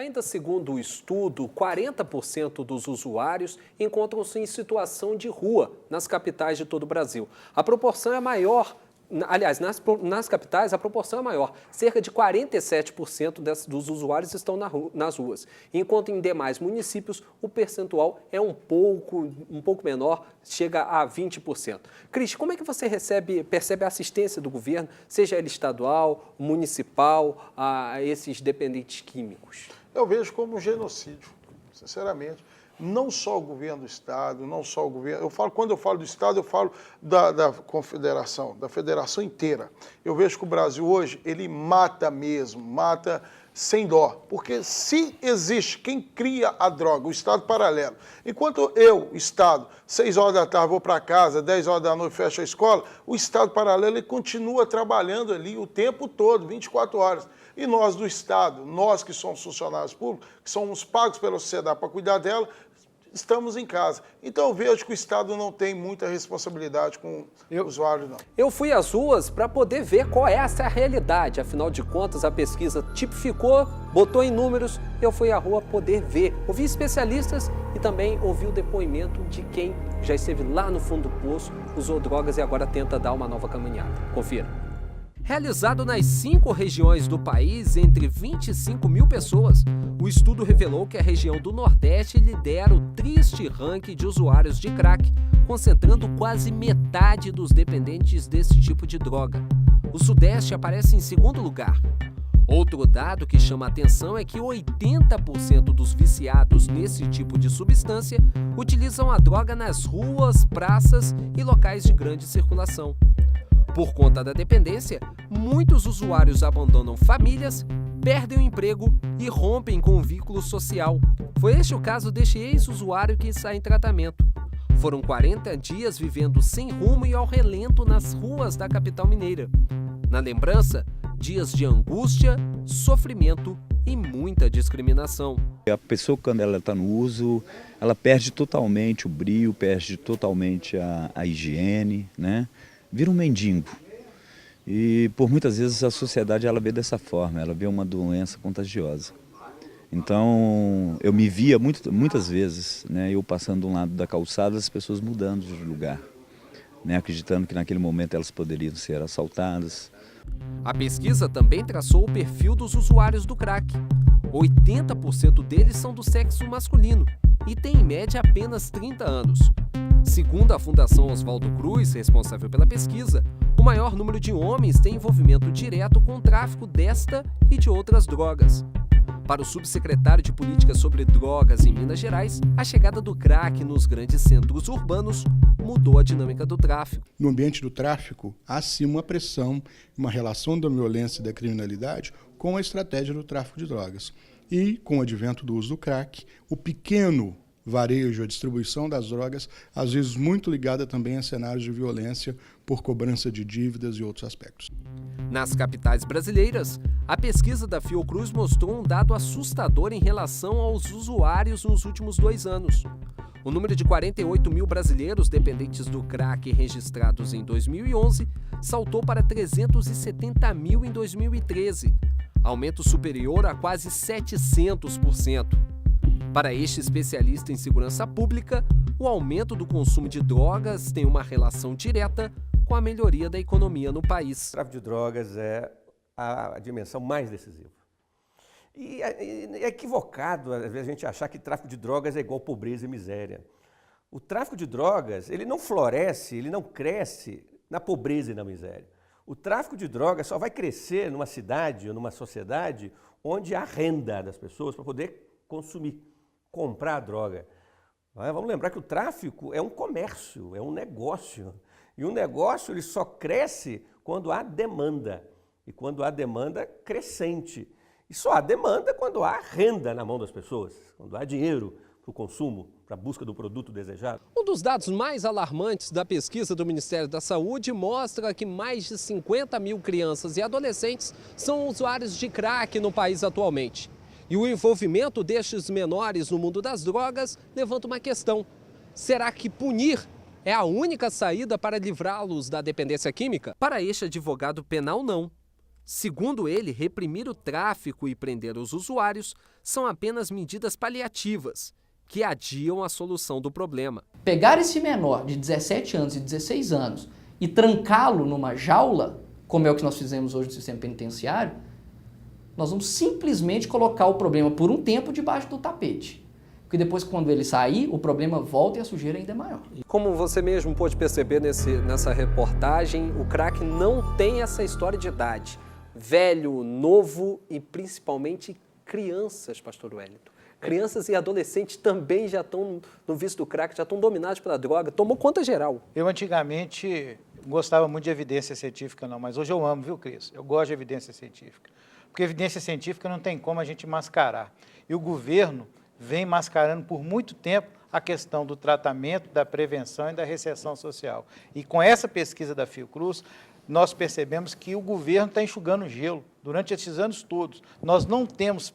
Ainda segundo o estudo, 40% dos usuários encontram-se em situação de rua nas capitais de todo o Brasil. A proporção é maior, aliás, nas capitais a proporção é maior. Cerca de 47% dos usuários estão nas ruas, enquanto em demais municípios o percentual é um pouco menor, chega a 20%. Cris, como é que você percebe a assistência do governo, seja ele estadual, municipal, a esses dependentes químicos? Eu vejo como um genocídio, sinceramente. Não só o governo do Estado, não só o governo... Quando eu falo do Estado, eu falo da confederação, da federação inteira. Eu vejo que o Brasil hoje, ele mata mesmo, mata sem dó. Porque se existe quem cria a droga, o Estado paralelo, enquanto eu, Estado, 6 horas da tarde vou para casa, 10 horas da noite fecho a escola, o Estado paralelo ele continua trabalhando ali o tempo todo, 24 horas. E nós do Estado, nós que somos funcionários públicos, que somos pagos pela sociedade para cuidar dela, estamos em casa. Então eu vejo que o Estado não tem muita responsabilidade com o usuário, não. Eu fui às ruas para poder ver qual é essa realidade. Afinal de contas, a pesquisa tipificou, botou em números, eu fui à rua poder ver. Ouvi especialistas e também ouvi o depoimento de quem já esteve lá no fundo do poço, usou drogas e agora tenta dar uma nova caminhada. Confira. Realizado nas 5 regiões do país, entre 25 mil pessoas, o estudo revelou que a região do Nordeste lidera o triste ranking de usuários de crack, concentrando quase metade dos dependentes desse tipo de droga. O Sudeste aparece em segundo lugar. Outro dado que chama a atenção é que 80% dos viciados nesse tipo de substância utilizam a droga nas ruas, praças e locais de grande circulação. Por conta da dependência, muitos usuários abandonam famílias, perdem o emprego e rompem com o vínculo social. Foi este o caso deste ex-usuário que está em tratamento. Foram 40 dias vivendo sem rumo e ao relento nas ruas da capital mineira. Na lembrança, dias de angústia, sofrimento e muita discriminação. A pessoa, quando ela está no uso, ela perde totalmente o brio, perde totalmente a higiene, né? Vira um mendigo. E por muitas vezes a sociedade ela vê dessa forma, ela vê uma doença contagiosa. Então eu me via muitas vezes, né, eu passando de um lado da calçada, as pessoas mudando de lugar, né, acreditando que naquele momento elas poderiam ser assaltadas. A pesquisa também traçou o perfil dos usuários do crack. 80% deles são do sexo masculino e têm em média apenas 30 anos. Segundo a Fundação Oswaldo Cruz, responsável pela pesquisa, o maior número de homens tem envolvimento direto com o tráfico desta e de outras drogas. Para o subsecretário de Política sobre Drogas em Minas Gerais, a chegada do crack nos grandes centros urbanos mudou a dinâmica do tráfico. No ambiente do tráfico, há sim uma pressão, uma relação da violência e da criminalidade com a estratégia do tráfico de drogas. E, com o advento do uso do crack, o pequeno varejo, a distribuição das drogas, às vezes muito ligada também a cenários de violência por cobrança de dívidas e outros aspectos. Nas capitais brasileiras, a pesquisa da Fiocruz mostrou um dado assustador em relação aos usuários nos últimos 2 anos. O número de 48 mil brasileiros dependentes do crack registrados em 2011 saltou para 370 mil em 2013, aumento superior a quase 700%. Para este especialista em segurança pública, o aumento do consumo de drogas tem uma relação direta com a melhoria da economia no país. O tráfico de drogas é a dimensão mais decisiva. E é equivocado, às vezes, a gente achar que tráfico de drogas é igual pobreza e miséria. O tráfico de drogas, ele não floresce, ele não cresce na pobreza e na miséria. O tráfico de drogas só vai crescer numa cidade ou numa sociedade onde há renda das pessoas para poder consumir, comprar a droga. Vamos lembrar que o tráfico é um comércio, é um negócio. E um negócio ele só cresce quando há demanda. E quando há demanda crescente. E só há demanda quando há renda na mão das pessoas, quando há dinheiro para o consumo, para a busca do produto desejado. Um dos dados mais alarmantes da pesquisa do Ministério da Saúde mostra que mais de 50 mil crianças e adolescentes são usuários de crack no país atualmente. E o envolvimento destes menores no mundo das drogas levanta uma questão. Será que punir é a única saída para livrá-los da dependência química? Para este advogado penal, não. Segundo ele, reprimir o tráfico e prender os usuários são apenas medidas paliativas, que adiam a solução do problema. Pegar esse menor de 17 anos e 16 anos e trancá-lo numa jaula, como é o que nós fizemos hoje no sistema penitenciário, nós vamos simplesmente colocar o problema por um tempo debaixo do tapete. Porque depois, quando ele sair, o problema volta e a sujeira ainda é maior. Como você mesmo pôde perceber nessa reportagem, o crack não tem essa história de idade. Velho, novo e principalmente crianças, pastor Wellington. Crianças e adolescentes também já estão no vício do crack, já estão dominados pela droga, tomou conta geral. Eu antigamente gostava muito de evidência científica não, mas hoje eu amo, viu, Cris? Eu gosto de evidência científica. Porque evidência científica não tem como a gente mascarar. E o governo vem mascarando por muito tempo a questão do tratamento, da prevenção e da reinserção social. E com essa pesquisa da Fiocruz, nós percebemos que o governo está enxugando gelo durante esses anos todos. Nós não temos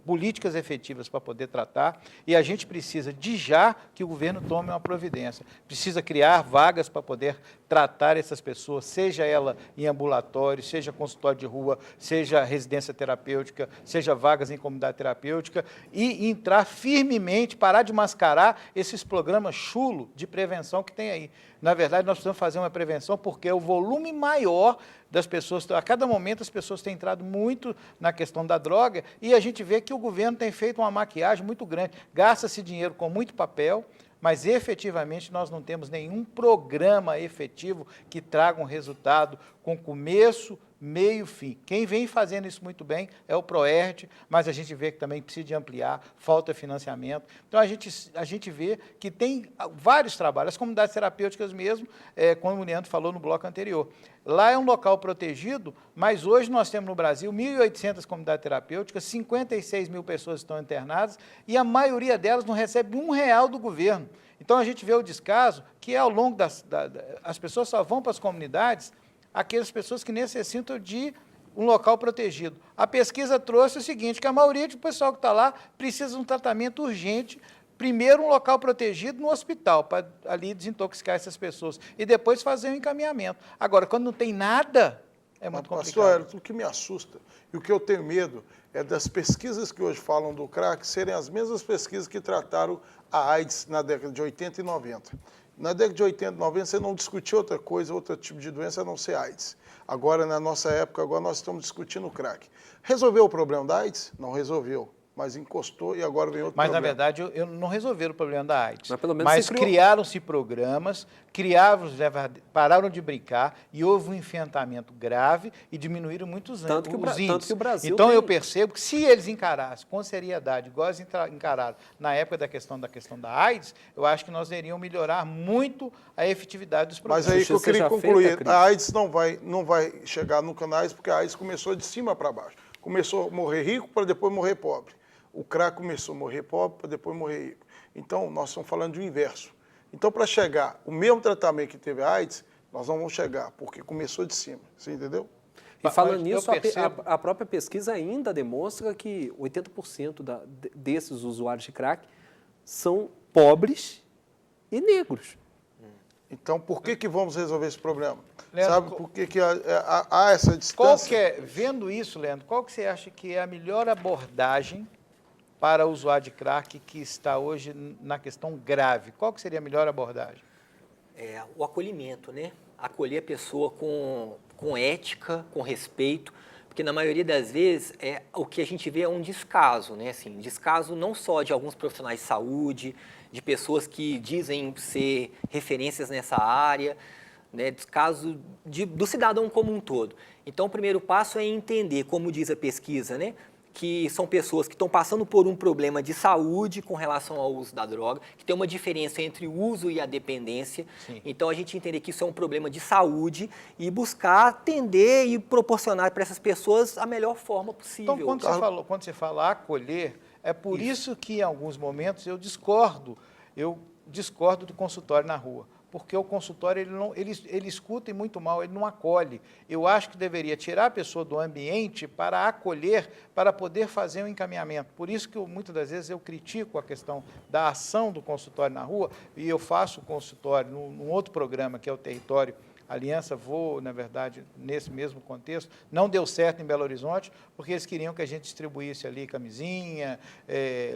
políticas efetivas para poder tratar e a gente precisa de já que o governo tome uma providência. Precisa criar vagas para poder tratar essas pessoas, seja ela em ambulatório, seja consultório de rua, seja residência terapêutica, seja vagas em comunidade terapêutica e entrar firmemente, parar de mascarar esses programas chulo de prevenção que tem aí. Na verdade, nós precisamos fazer uma prevenção porque é o volume maior das pessoas, a cada momento as pessoas têm entrado muito na questão da droga e a gente vê que o governo tem feito uma maquiagem muito grande, gasta-se dinheiro com muito papel, mas efetivamente nós não temos nenhum programa efetivo que traga um resultado com começo, meio e fim. Quem vem fazendo isso muito bem é o Proerd, mas a gente vê que também precisa de ampliar, falta financiamento. Então a gente vê que tem vários trabalhos, as comunidades terapêuticas mesmo, como o Leandro falou no bloco anterior. Lá é um local protegido, mas hoje nós temos no Brasil 1.800 comunidades terapêuticas, 56 mil pessoas estão internadas e a maioria delas não recebe R$1 do governo. Então a gente vê o descaso que ao longo as pessoas só vão para as comunidades aquelas pessoas que necessitam de um local protegido. A pesquisa trouxe o seguinte, que a maioria do pessoal que está lá precisa de um tratamento urgente, primeiro um local protegido no hospital, para ali desintoxicar essas pessoas, e depois fazer um encaminhamento. Agora, quando não tem nada, é muito complicado. Pastor, o que me assusta e o que eu tenho medo é das pesquisas que hoje falam do crack serem as mesmas pesquisas que trataram a AIDS na década de 80 e 90. Na década de 80 e 90, você não discutia outra coisa, outro tipo de doença, a não ser AIDS. Agora, na nossa época, agora nós estamos discutindo o crack. Resolveu o problema da AIDS? Não resolveu, mas encostou e agora vem outro problema. Mas, na verdade, eu não resolveram o problema da AIDS. Mas, pelo menos, mas criaram-se programas, pararam de brincar e houve um enfrentamento grave e diminuíram muitos índices. Tanto que o Brasil então, tem... eu percebo que se eles encarassem com seriedade, igual eles encararam na época da questão da AIDS, eu acho que nós iríamos melhorar muito a efetividade dos programas. Mas aí que eu queria concluir, a AIDS não vai chegar nunca na AIDS, porque a AIDS começou de cima para baixo. Começou a morrer rico para depois morrer pobre. O crack começou a morrer pobre para depois morrer rico. Então, nós estamos falando de um inverso. Então, para chegar o mesmo tratamento que teve a AIDS, nós não vamos chegar, porque começou de cima. Você entendeu? E falando nisso, a própria pesquisa ainda demonstra que 80% desses usuários de crack são pobres e negros. Então, por que vamos resolver esse problema? Leandro, sabe por que há essa distância? Vendo isso, Leandro, qual que você acha que é a melhor abordagem para o usuário de crack que está hoje na questão grave? Qual que seria a melhor abordagem? O acolhimento, né? Acolher a pessoa com ética, com respeito, porque na maioria das vezes o que a gente vê é um descaso, né? Assim, descaso não só de alguns profissionais de saúde, de pessoas que dizem ser referências nessa área, né? Descaso do cidadão como um todo. Então, o primeiro passo é entender, como diz a pesquisa, né? Que são pessoas que estão passando por um problema de saúde com relação ao uso da droga, que tem uma diferença entre o uso e a dependência. Sim. Então, a gente entender que isso é um problema de saúde e buscar atender e proporcionar para essas pessoas a melhor forma possível. Então, quando você fala acolher, é por isso que, em alguns momentos, eu discordo do consultório na rua. Porque o consultório ele escuta e muito mal, ele não acolhe. Eu acho que deveria tirar a pessoa do ambiente para acolher, para poder fazer um encaminhamento. Por isso que muitas das vezes eu critico a questão da ação do consultório na rua, e eu faço o consultório num outro programa, que é o Território, A Aliança Voa, na verdade, nesse mesmo contexto, não deu certo em Belo Horizonte, porque eles queriam que a gente distribuísse ali camisinha,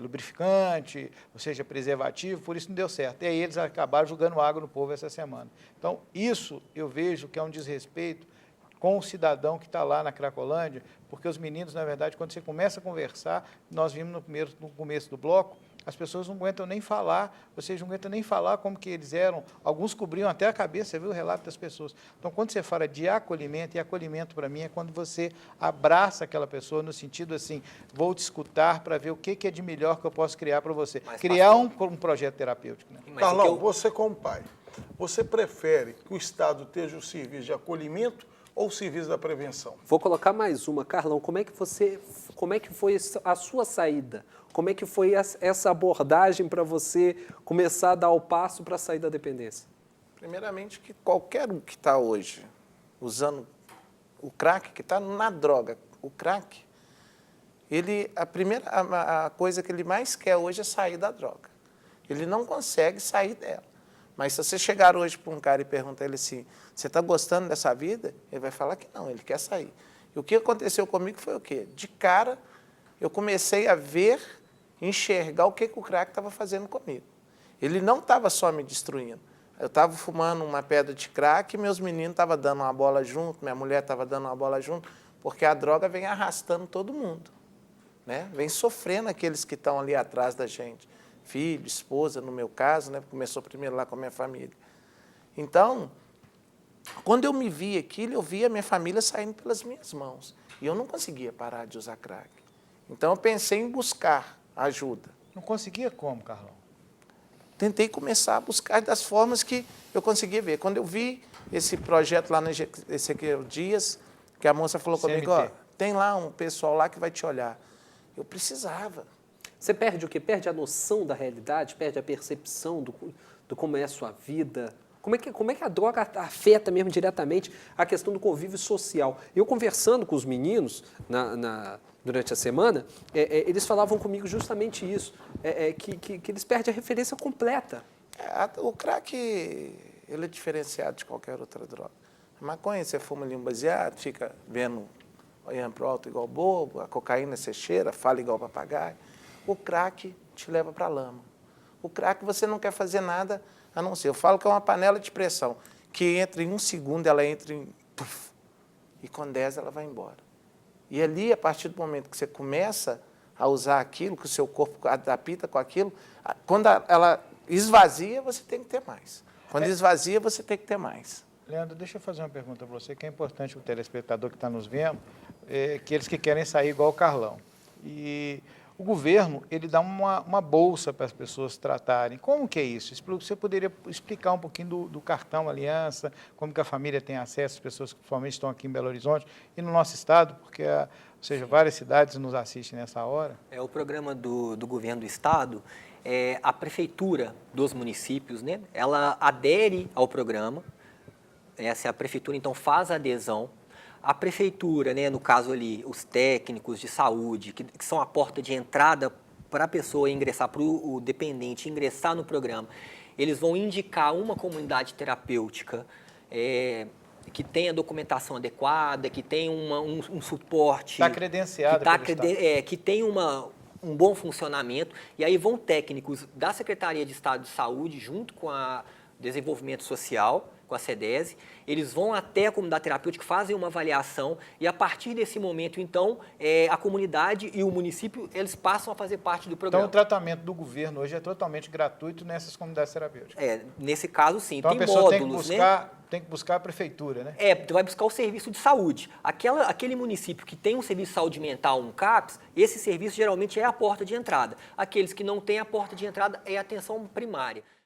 lubrificante, ou seja, preservativo, por isso não deu certo. E aí eles acabaram jogando água no povo essa semana. Então, isso eu vejo que é um desrespeito com o cidadão que está lá na Cracolândia, porque os meninos, na verdade, quando você começa a conversar, nós vimos no começo do bloco, as pessoas não aguentam nem falar, vocês não aguentam nem falar como que eles eram, alguns cobriam até a cabeça, você viu o relato das pessoas. Então, quando você fala de acolhimento, e acolhimento para mim é quando você abraça aquela pessoa no sentido assim, vou te escutar para ver o que é de melhor que eu posso criar para você. Mas, criar um projeto terapêutico. Né? Mas Carlão, você como pai, você prefere que o Estado esteja o serviço de acolhimento ou o serviço da prevenção? Vou colocar mais uma. Carlão, como é que foi a sua saída? Como é que foi essa abordagem para você começar a dar o passo para sair da dependência? Primeiramente, que qualquer um que está hoje usando o crack, que está na droga, o crack, a coisa que ele mais quer hoje é sair da droga. Ele não consegue sair dela. Mas se você chegar hoje para um cara e perguntar ele assim, você está gostando dessa vida? Ele vai falar que não, ele quer sair. E o que aconteceu comigo foi o quê? De cara, eu comecei a ver, enxergar o que o crack estava fazendo comigo. Ele não estava só me destruindo. Eu estava fumando uma pedra de crack e meus meninos estavam dando uma bola junto, minha mulher estava dando uma bola junto, porque a droga vem arrastando todo mundo, né? Vem sofrendo aqueles que estão ali atrás da gente. Filho, esposa, no meu caso, né? Começou primeiro lá com a minha família. Então, quando eu me vi aquilo, eu vi a minha família saindo pelas minhas mãos. E eu não conseguia parar de usar crack. Então, eu pensei em buscar ajuda. Não conseguia como, Carlão? Tentei começar a buscar das formas que eu conseguia ver. Quando eu vi esse projeto lá na Ezequiel Dias, que a moça falou comigo, ó, tem lá um pessoal lá que vai te olhar. Eu precisava. Você perde o quê? Perde a noção da realidade? Perde a percepção do como é a sua vida? Como é que a droga afeta mesmo diretamente a questão do convívio social? Eu conversando com os meninos durante a semana, eles falavam comigo justamente isso, que eles perdem a referência completa. O crack, ele é diferenciado de qualquer outra droga. A maconha, você fuma ali um baseado, fica olhando para o alto igual bobo, a cocaína você cheira, fala igual papagaio. O crack te leva para a lama. O crack você não quer fazer nada a não ser. Eu falo que é uma panela de pressão, que entra em 1 segundo, ela entra em... Puff, e com 10 ela vai embora. E ali, a partir do momento que você começa a usar aquilo, que o seu corpo adapta com aquilo, quando ela esvazia, você tem que ter mais. Quando esvazia, você tem que ter mais. Leandro, deixa eu fazer uma pergunta para você, que é importante o telespectador que está nos vendo, aqueles que querem sair igual o Carlão. E o governo, ele dá uma bolsa para as pessoas tratarem. Como que é isso? Você poderia explicar um pouquinho do cartão Aliança, como que a família tem acesso, as pessoas que atualmente estão aqui em Belo Horizonte e no nosso estado, porque, ou seja, várias cidades nos assistem nessa hora. O programa do governo do estado, a prefeitura dos municípios, né, ela adere ao programa, a prefeitura então faz a adesão. A prefeitura, né, no caso ali, os técnicos de saúde, que são a porta de entrada para a pessoa ingressar, para o dependente ingressar no programa, eles vão indicar uma comunidade terapêutica que tenha documentação adequada, que tenha um suporte... Está credenciada que tenha um bom funcionamento, e aí vão técnicos da Secretaria de Estado de Saúde, junto com a Desenvolvimento Social, com a CEDESE, eles vão até a comunidade terapêutica, fazem uma avaliação e a partir desse momento, então, a comunidade e o município, eles passam a fazer parte do programa. Então, o tratamento do governo hoje é totalmente gratuito nessas comunidades terapêuticas? Nesse caso, sim. Então, tem a pessoa módulos, tem que buscar a prefeitura, né? Tu vai buscar o serviço de saúde. Aquele município que tem um serviço de saúde mental, um CAPS, esse serviço geralmente é a porta de entrada. Aqueles que não têm a porta de entrada é a atenção primária.